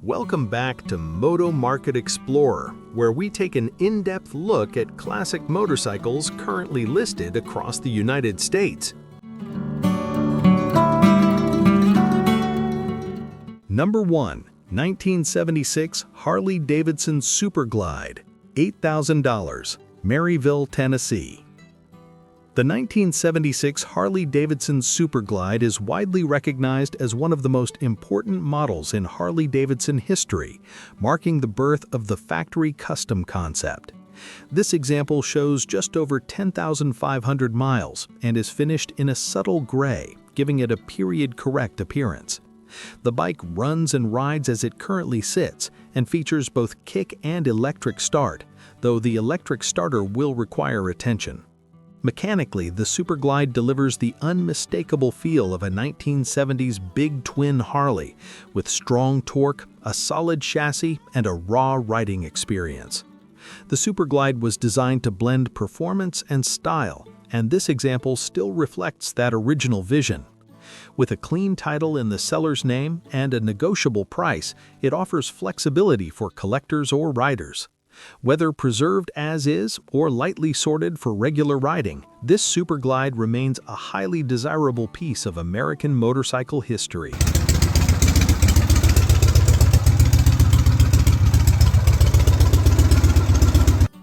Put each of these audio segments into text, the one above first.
Welcome back to Moto Market Explorer, where we take an in-depth look at classic motorcycles currently listed across the United States. Number 1. 1976 Harley-Davidson Superglide, $8,000, Maryville, Tennessee. The 1976 Harley-Davidson Superglide is widely recognized as one of the most important models in Harley-Davidson history, marking the birth of the factory custom concept. This example shows just over 10,500 miles and is finished in a subtle gray, giving it a period-correct appearance. The bike runs and rides as it currently sits and features both kick and electric start, though the electric starter will require attention. Mechanically, the Superglide delivers the unmistakable feel of a 1970s big twin Harley, with strong torque, a solid chassis, and a raw riding experience. The Superglide was designed to blend performance and style, and this example still reflects that original vision. With a clean title in the seller's name and a negotiable price, it offers flexibility for collectors or riders. Whether preserved as is or lightly sorted for regular riding, this Superglide remains a highly desirable piece of American motorcycle history.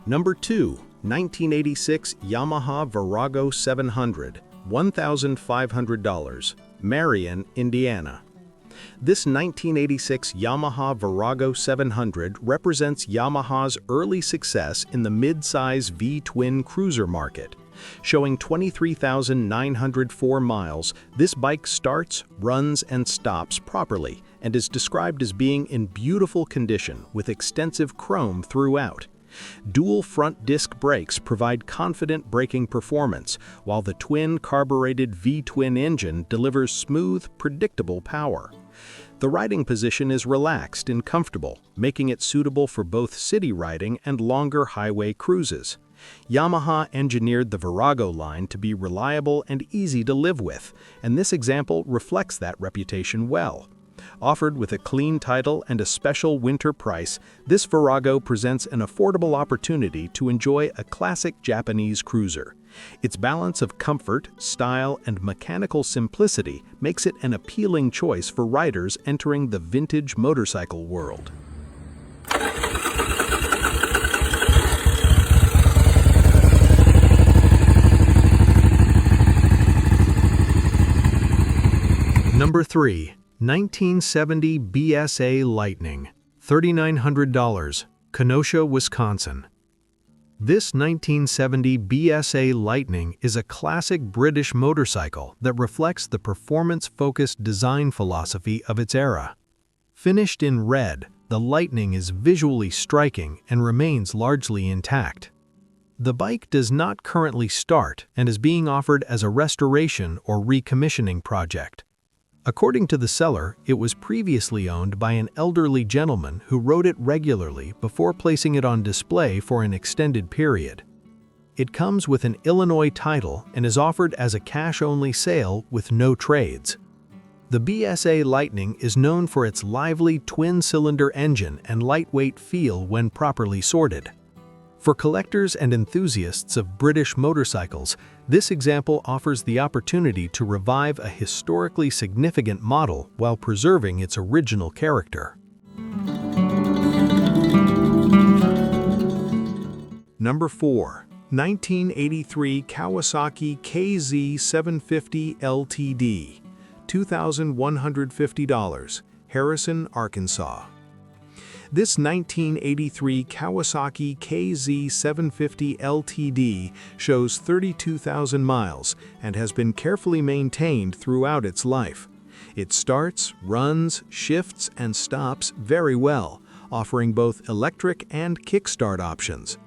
Number 2. 1986 Yamaha Virago 700, $1,500, Marion, Indiana. This 1986 Yamaha Virago 700 represents Yamaha's early success in the mid-size V-twin cruiser market. Showing 23,904 miles, this bike starts, runs, and stops properly and is described as being in beautiful condition with extensive chrome throughout. Dual front disc brakes provide confident braking performance, while the twin carbureted V-twin engine delivers smooth, predictable power. The riding position is relaxed and comfortable, making it suitable for both city riding and longer highway cruises. Yamaha engineered the Virago line to be reliable and easy to live with, and this example reflects that reputation well. Offered with a clean title and a special winter price, this Virago presents an affordable opportunity to enjoy a classic Japanese cruiser. Its balance of comfort, style, and mechanical simplicity makes it an appealing choice for riders entering the vintage motorcycle world. Number 3. 1970 BSA Lightning, $3,900, Kenosha, Wisconsin. This 1970 BSA Lightning is a classic British motorcycle that reflects the performance-focused design philosophy of its era. Finished in red, the Lightning is visually striking and remains largely intact. The bike does not currently start and is being offered as a restoration or recommissioning project. According to the seller, it was previously owned by an elderly gentleman who rode it regularly before placing it on display for an extended period. It comes with an Illinois title and is offered as a cash-only sale with no trades. The BSA Lightning is known for its lively twin-cylinder engine and lightweight feel when properly sorted. For collectors and enthusiasts of British motorcycles, this example offers the opportunity to revive a historically significant model while preserving its original character. Number 4. 1983 Kawasaki KZ750 LTD, $2,150, Harrison, Arkansas. This 1983 Kawasaki KZ750 LTD shows 32,000 miles and has been carefully maintained throughout its life. It starts, runs, shifts, and stops very well, offering both electric and kickstart options.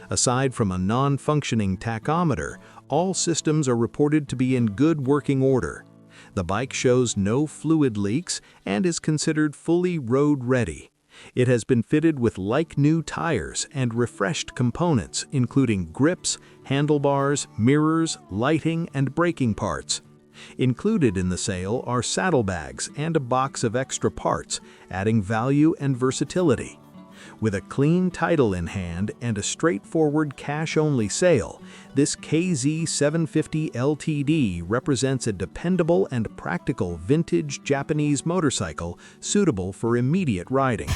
Aside from a non-functioning tachometer, all systems are reported to be in good working order. The bike shows no fluid leaks and is considered fully road-ready. It has been fitted with like-new tires and refreshed components, including grips, handlebars, mirrors, lighting, and braking parts. Included in the sale are saddlebags and a box of extra parts, adding value and versatility. With a clean title in hand and a straightforward cash-only sale, this KZ750 LTD represents a dependable and practical vintage Japanese motorcycle suitable for immediate riding.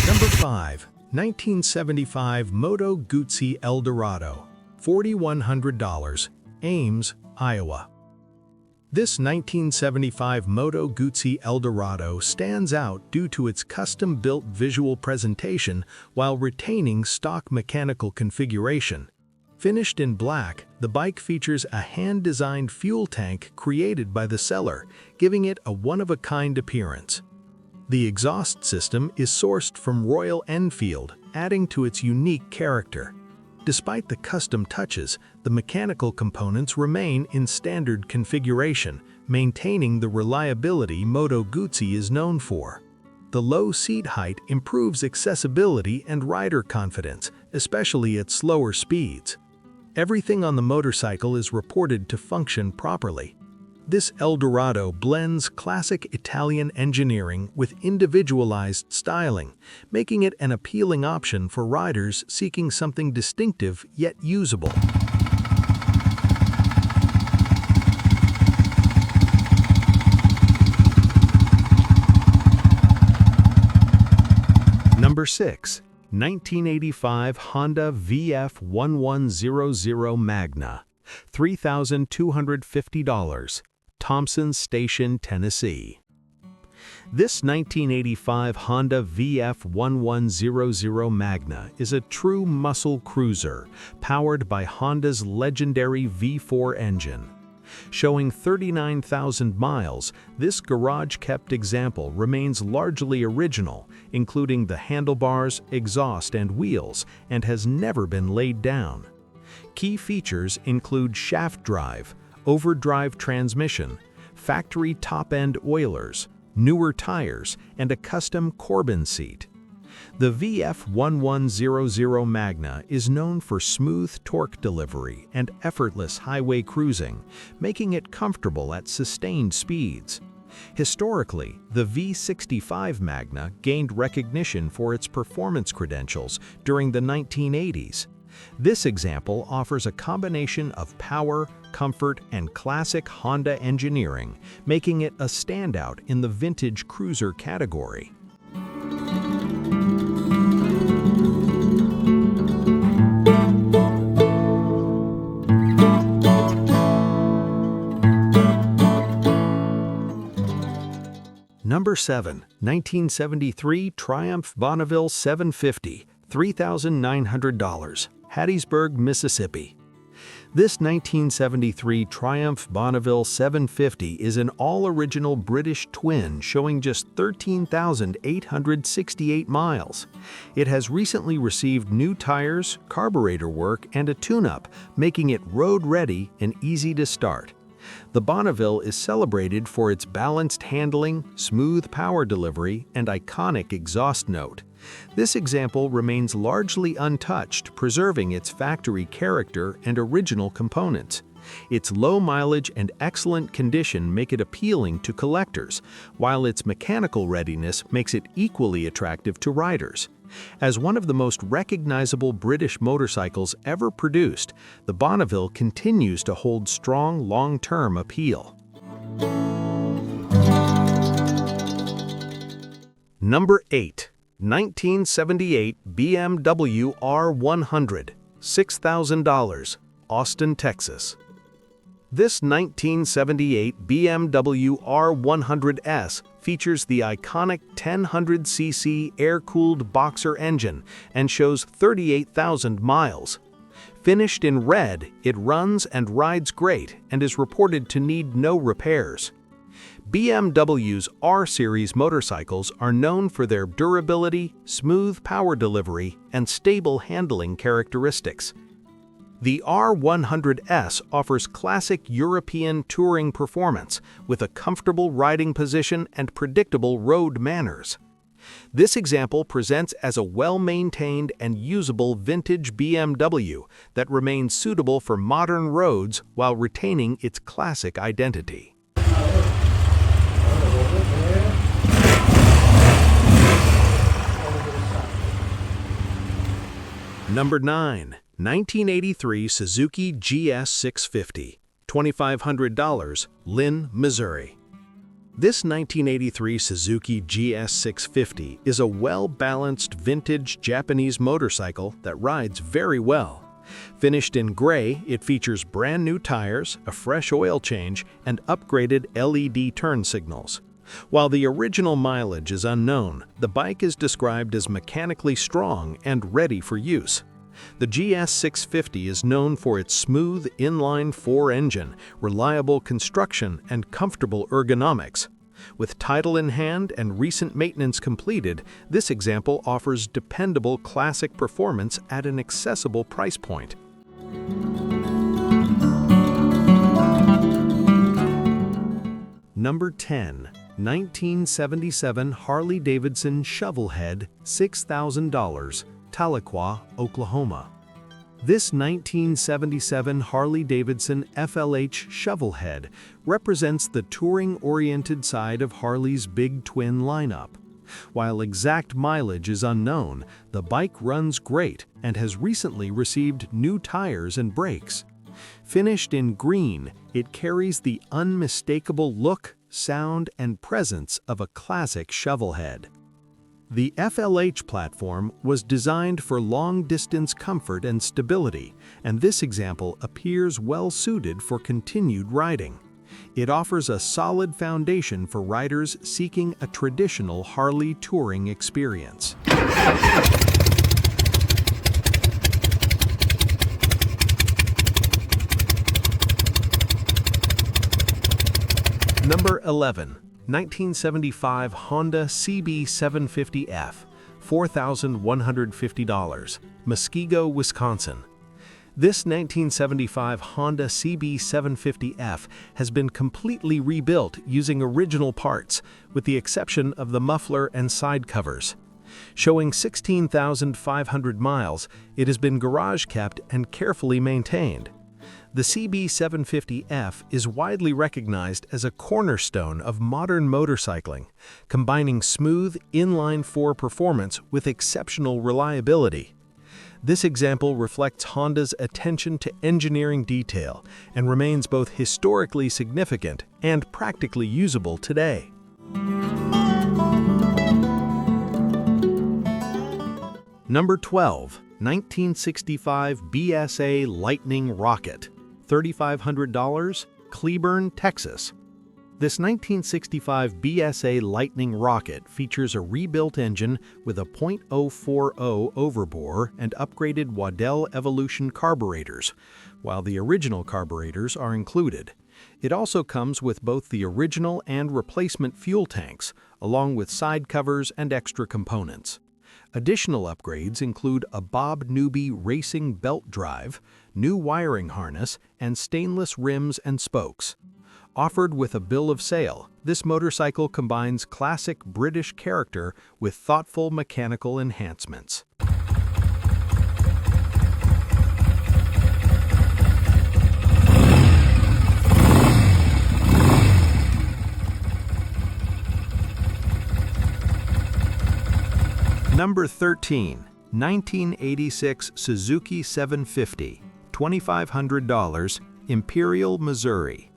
Number 5. 1975 Moto Guzzi Dorado, $4,100, Ames, Iowa. This 1975 Moto Guzzi Dorado stands out due to its custom-built visual presentation while retaining stock mechanical configuration. Finished in black, the bike features a hand-designed fuel tank created by the seller, giving it a one-of-a-kind appearance. The exhaust system is sourced from Royal Enfield, adding to its unique character. Despite the custom touches, the mechanical components remain in standard configuration, maintaining the reliability Moto Guzzi is known for. The low seat height improves accessibility and rider confidence, especially at slower speeds. Everything on the motorcycle is reported to function properly. This Dorado blends classic Italian engineering with individualized styling, making it an appealing option for riders seeking something distinctive yet usable. Number 6. 1985 Honda VF1100 Magna, $3,250. Thompson Station, Tennessee. This 1985 Honda VF1100 Magna is a true muscle cruiser, powered by Honda's legendary V4 engine. Showing 39,000 miles, this garage-kept example remains largely original, including the handlebars, exhaust, and wheels, and has never been laid down. Key features include shaft drive, overdrive transmission, factory top-end oilers, newer tires, and a custom Corbin seat. The VF1100 Magna is known for smooth torque delivery and effortless highway cruising, making it comfortable at sustained speeds. Historically, the V65 Magna gained recognition for its performance credentials during the 1980s. This example offers a combination of power, comfort, and classic Honda engineering, making it a standout in the vintage cruiser category. Number 7. 1973 Triumph Bonneville 750, $3,900. Hattiesburg, Mississippi. This 1973 Triumph Bonneville 750 is an all-original British twin showing just 13,868 miles. It has recently received new tires, carburetor work, and a tune-up, making it road-ready and easy to start. The Bonneville is celebrated for its balanced handling, smooth power delivery, and iconic exhaust note. This example remains largely untouched, preserving its factory character and original components. Its low mileage and excellent condition make it appealing to collectors, while its mechanical readiness makes it equally attractive to riders. As one of the most recognizable British motorcycles ever produced, the Bonneville continues to hold strong long-term appeal. Number 8. 1978 BMW R100, $6,000, Austin, Texas. This 1978 BMW R100S features the iconic 1000cc air-cooled boxer engine and shows 38,000 miles. Finished in red, it runs and rides great and is reported to need no repairs. BMW's R-Series motorcycles are known for their durability, smooth power delivery, and stable handling characteristics. The R100S offers classic European touring performance with a comfortable riding position and predictable road manners. This example presents as a well-maintained and usable vintage BMW that remains suitable for modern roads while retaining its classic identity. Number 9. 1983 Suzuki GS 650, $2,500, Lynn, Missouri. This 1983 Suzuki GS 650 is a well-balanced vintage Japanese motorcycle that rides very well. Finished in gray, it features brand new tires, a fresh oil change, and upgraded LED turn signals. While the original mileage is unknown, the bike is described as mechanically strong and ready for use. The GS 650 is known for its smooth inline-four engine, reliable construction, and comfortable ergonomics. With title in hand and recent maintenance completed, this example offers dependable classic performance at an accessible price point. Number 10. 1977 Harley-Davidson Shovelhead, $6,000, Tahlequah, Oklahoma. This 1977 Harley-Davidson FLH Shovelhead represents the touring-oriented side of Harley's big twin lineup. While exact mileage is unknown, the bike runs great and has recently received new tires and brakes. Finished in green, it carries the unmistakable look, sound, and presence of a classic shovelhead. The FLH platform was designed for long-distance comfort and stability, and this example appears well-suited for continued riding. It offers a solid foundation for riders seeking a traditional Harley touring experience. Number 11. 1975 Honda CB750F, $4,150, Muskego, Wisconsin. This 1975 Honda CB750F has been completely rebuilt using original parts, with the exception of the muffler and side covers. Showing 16,500 miles, it has been garage-kept and carefully maintained. The CB750F is widely recognized as a cornerstone of modern motorcycling, combining smooth inline-four performance with exceptional reliability. This example reflects Honda's attention to engineering detail and remains both historically significant and practically usable today. Number 12. 1965 BSA Lightning Rocket, $3,500, Cleburne, Texas. This 1965 BSA Lightning Rocket features a rebuilt engine with a .040 overbore and upgraded Waddell Evolution carburetors, while the original carburetors are included. It also comes with both the original and replacement fuel tanks, along with side covers and extra components. Additional upgrades include a Bob Newby racing belt drive, new wiring harness, and stainless rims and spokes. Offered with a bill of sale, this motorcycle combines classic British character with thoughtful mechanical enhancements. Number 13. 1986 Suzuki 750, $2,500, Imperial, Missouri.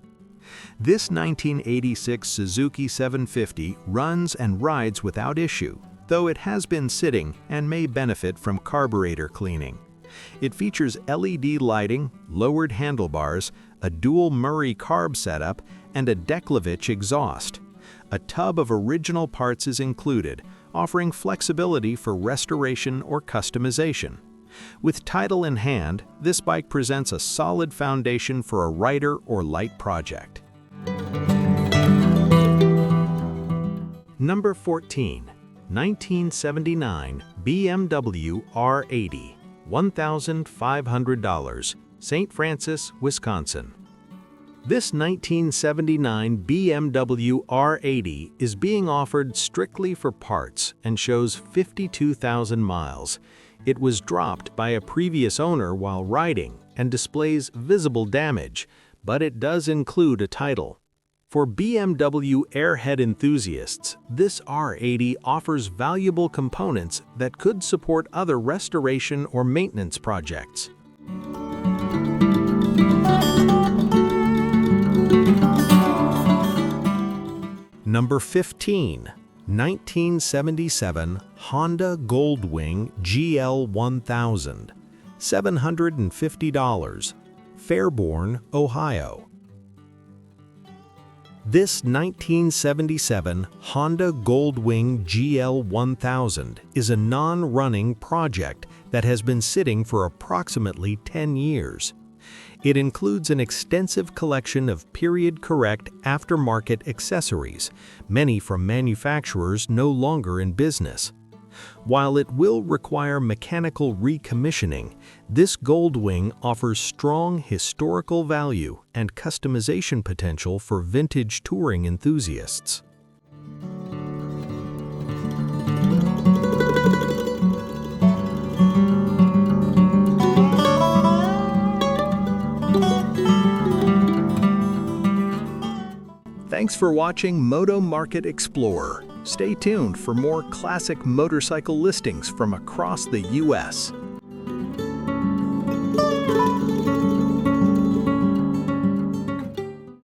This 1986 Suzuki 750 runs and rides without issue, though it has been sitting and may benefit from carburetor cleaning. It features LED lighting, lowered handlebars, a dual Murray carb setup, and a Deklovich exhaust. A tub of original parts is included, offering flexibility for restoration or customization. With title in hand, this bike presents a solid foundation for a rider or light project. Number 14. 1979 BMW R80, $1,500, St. Francis, Wisconsin. This 1979 BMW R80 is being offered strictly for parts and shows 52,000 miles. It was dropped by a previous owner while riding and displays visible damage, but it does include a title. For BMW airhead enthusiasts, this R80 offers valuable components that could support other restoration or maintenance projects. Number 15. 1977 Honda Goldwing GL1000, $750, Fairborn, Ohio. This 1977 Honda Goldwing GL1000 is a non-running project that has been sitting for approximately 10 years. It includes an extensive collection of period-correct aftermarket accessories, many from manufacturers no longer in business. While it will require mechanical recommissioning, this Goldwing offers strong historical value and customization potential for vintage touring enthusiasts. Thanks for watching Moto Market Explorer. Stay tuned for more classic motorcycle listings from across the U.S.